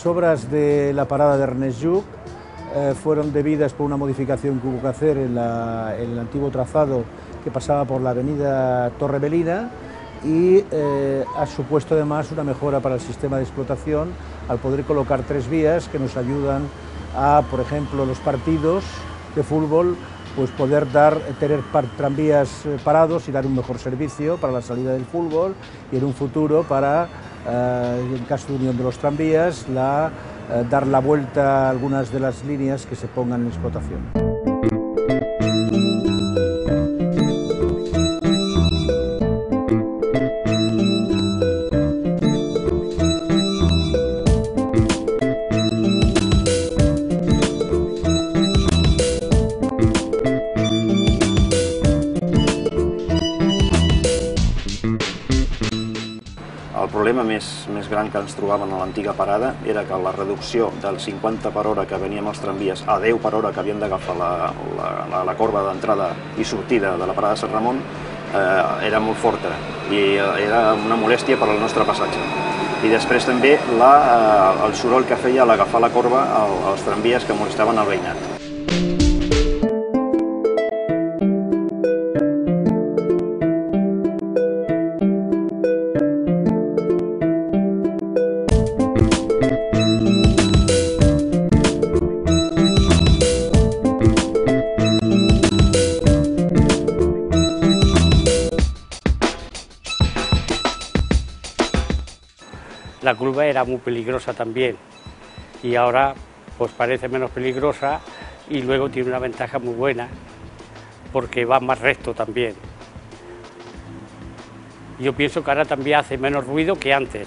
Las obras de la parada de Ernest Lluch fueron debidas por una modificación que hubo que hacer en el antiguo trazado que pasaba por la avenida Torremolina y ha supuesto además una mejora para el sistema de explotación al poder colocar 3 vías que nos ayudan a, por ejemplo, los partidos de fútbol, pues poder tener tranvías parados y dar un mejor servicio para la salida del fútbol y en un futuro para, en caso de unión de los tranvías, dar la vuelta a algunas de las líneas que se pongan en explotación. El problema més gran que ens trobàvem a l'antiga parada era que la reducció del 50 per hora que veníem els tramvies a 10 per hora que havien d'agafar la corba d'entrada i sortida de la parada de Sant Ramon era molt forta i era una molèstia per al nostre passatge. I després també el soroll que feia a l'agafar la corba als tramvies que molestaven el veïnat. La curva era muy peligrosa también y ahora pues parece menos peligrosa y luego tiene una ventaja muy buena porque va más recto también. Yo pienso que ahora también hace menos ruido que antes.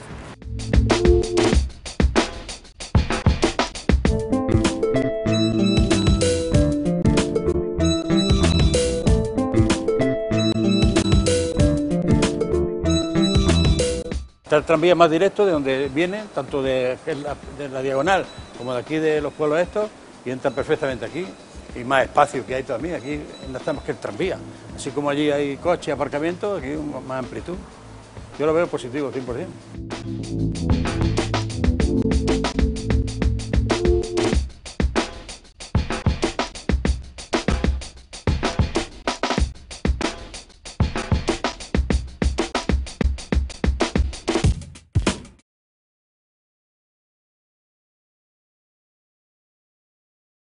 Está el tranvía más directo de donde vienen, tanto de la diagonal como de aquí de los pueblos estos, y entran perfectamente aquí. Y más espacio que hay todavía, aquí no está más que el tranvía. Así como allí hay coches y aparcamientos, aquí más amplitud. Yo lo veo positivo, 100%.